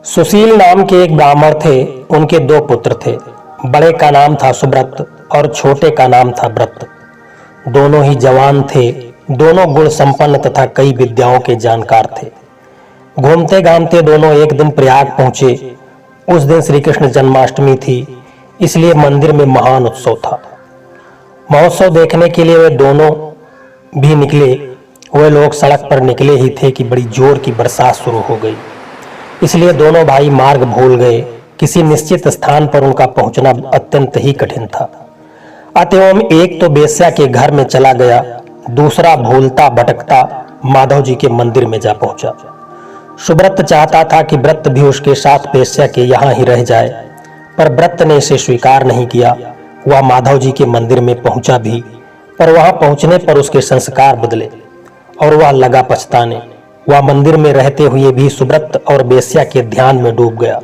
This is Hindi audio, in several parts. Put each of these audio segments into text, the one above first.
सुशील नाम के एक ब्राह्मण थे। उनके दो पुत्र थे। बड़े का नाम था सुब्रत और छोटे का नाम था व्रत। दोनों ही जवान थे। दोनों गुण संपन्न तथा कई विद्याओं के जानकार थे। घूमते घामते दोनों एक दिन प्रयाग पहुंचे। उस दिन श्री कृष्ण जन्माष्टमी थी, इसलिए मंदिर में महान उत्सव था। महोत्सव देखने के लिए वे दोनों भी निकले। वे लोग सड़क पर निकले ही थे कि बड़ी जोर की बरसात शुरू हो गई, इसलिए दोनों भाई मार्ग भूल गए। किसी निश्चित स्थान पर उनका पहुंचना अत्यंत ही कठिन था। अतएव एक तो बेस्या के घर में चला गया, दूसरा भूलता भटकता माधव जी के मंदिर में जा पहुंचा। सुब्रत चाहता था कि व्रत भी उसके साथ बेस्या के यहाँ ही रह जाए, पर व्रत ने इसे स्वीकार नहीं किया। वह माधव जी के मंदिर में पहुंचा भी, पर वहां पहुंचने पर उसके संस्कार बदले और वह लगा पछताने। वह मंदिर में रहते हुए भी सुब्रत और बेस्या के ध्यान में डूब गया।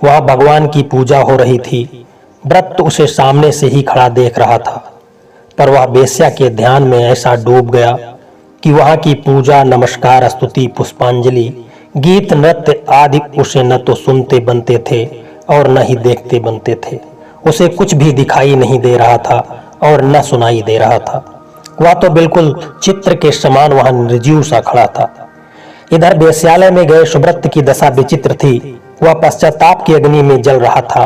वह भगवान की पूजा हो रही थी। व्रत उसे सामने से ही खड़ा देख रहा था, पर वह बेस्या के ध्यान में ऐसा डूब गया कि वहां की पूजा, नमस्कार, स्तुति, पुष्पांजलि, गीत, नृत्य आदि उसे न तो सुनते बनते थे और न ही देखते बनते थे। उसे कुछ भी दिखाई नहीं दे रहा था और न सुनाई दे रहा था। वह तो बिल्कुल चित्र के समान वहां निर्जीव सा खड़ा था। इधर वेश्यालय में गए सुब्रत की दशा विचित्र थी। वह पश्चाताप की अग्नि में जल रहा था।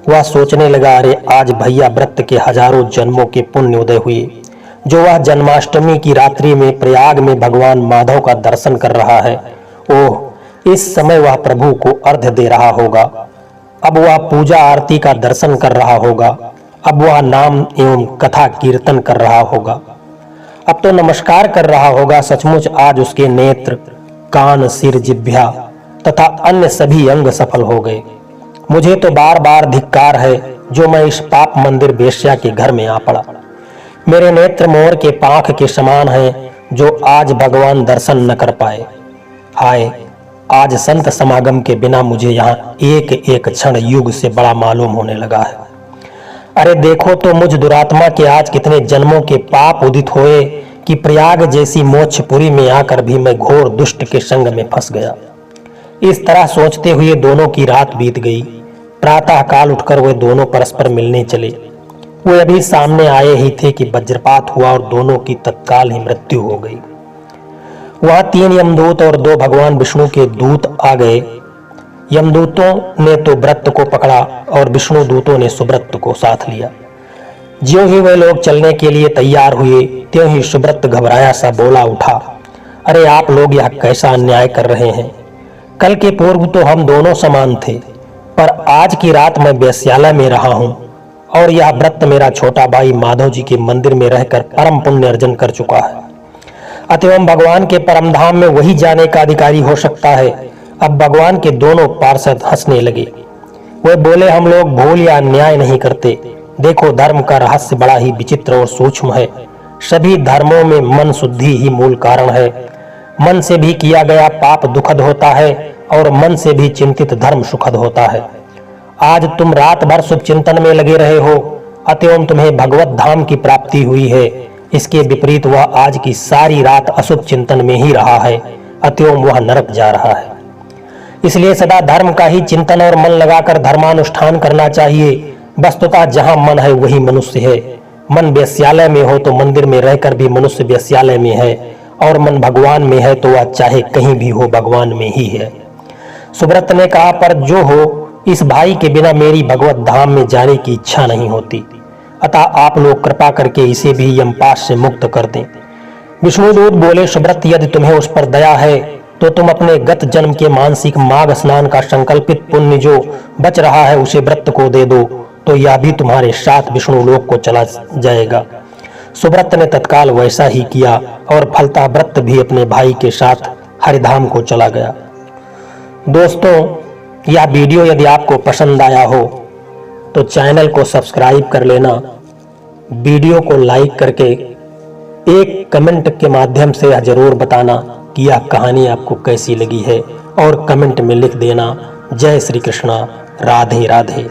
वह सोचने लगा, अरे आज भैया व्रत के हजारों जन्मों के पुण्य उदय हुए, जो वह जन्माष्टमी की रात्रि में प्रयाग में भगवान माधव का दर्शन कर रहा है। ओह, इस समय वह प्रभु को अर्घ्य दे रहा होगा। अब वह पूजा आरती का दर्शन कर रहा होगा। अब वह नाम एवं कथा कीर्तन कर रहा होगा। अब तो नमस्कार कर रहा होगा। सचमुच आज उसके नेत्र, कान, सिर, जिह्वा तथा अन्य सभी अंग सफल हो गए। मुझे तो बार बार धिक्कार है जो मैं इस पाप मंदिर वेश्या के घर में आ पड़ा। मेरे नेत्र मोर के पांख के समान हैं, जो आज भगवान दर्शन न कर पाए। हाय, आज संत समागम के बिना मुझे यहाँ एक एक क्षण युग से बड़ा मालूम होने लगा है। अरे देखो तो मुझ दुरात्मा के आज कितने जन्मों के पाप उदित हुए कि प्रयाग जैसी मोक्षपुरी में आकर भी मैं घोर दुष्ट के संग में फंस गया। इस तरह सोचते हुए दोनों की रात बीत गई। प्रातः काल उठकर वे दोनों परस्पर मिलने चले। वे अभी सामने आए ही थे कि वज्रपात हुआ और दोनों की तत्काल ही मृत्यु हो गई। वहां 3 यमदूत और 2 भगवान विष्णु के दूत आ गए। यमदूतों ने तो व्रत को पकड़ा और विष्णु दूतों ने सुब्रत को साथ लिया। ज्यों ही वे लोग चलने के लिए तैयार हुए, त्यों ही सुब्रत घबराया सा बोला उठा, अरे आप लोग यह कैसा अन्याय कर रहे हैं। कल के पूर्व तो हम दोनों समान थे, पर आज की रात मैं वेश्यालय में रहा हूं और यह व्रत मेरा छोटा भाई माधव जी के मंदिर में रहकर परम पुण्य अर्जन कर चुका है। अतएव भगवान के परम धाम में वही जाने का अधिकारी हो सकता है। अब भगवान के दोनों पार्षद हंसने लगे। वे बोले, हम लोग भूल या अन्याय नहीं करते। देखो, धर्म का रहस्य बड़ा ही विचित्र और सूक्ष्म है। सभी धर्मों में मन शुद्धि ही मूल कारण है। मन से भी किया गया पाप दुखद होता है और मन से भी चिंतित धर्म सुखद होता है। आज तुम रात भर शुभ चिंतन में लगे रहे हो, अतएव तुम्हें भगवत धाम की प्राप्ति हुई है। इसके विपरीत वह आज की सारी रात अशुभ चिंतन में ही रहा है, अतएव वह नरक जा रहा है। इसलिए सदा धर्म का ही चिंतन और मन लगाकर धर्मानुष्ठान करना चाहिए। वस्तुतः जहां मन है वही मनुष्य है। मन वेश्यालय में हो तो मंदिर में रहकर भी मनुष्य वेश्यालय में है, और मन भगवान में है तो वह चाहे कहीं भी हो भगवान में ही है। सुब्रत ने कहा, पर जो हो, इस भाई के बिना मेरी भगवत धाम में जाने की इच्छा नहीं होती। अतः आप लोग कृपा करके इसे भी यमपाश से मुक्त कर दें। विष्णुदूत बोले, सुब्रत, यदि तुम्हें उस पर दया है तो तुम अपने गत जन्म के मानसिक माघ स्नान का संकल्पित पुण्य जो बच रहा है उसे व्रत को दे दो, तो यह भी तुम्हारे साथ विष्णु लोक को चला जाएगा। सुब्रत ने तत्काल वैसा ही किया और फलता व्रत भी अपने भाई के साथ हरिधाम को चला गया। दोस्तों, यह वीडियो यदि आपको पसंद आया हो तो चैनल को सब्सक्राइब कर लेना। वीडियो को लाइक करके एक कमेंट के माध्यम से यह जरूर बताना कि यह कहानी आपको कैसी लगी है, और कमेंट में लिख देना, जय श्री कृष्णा, राधे राधे।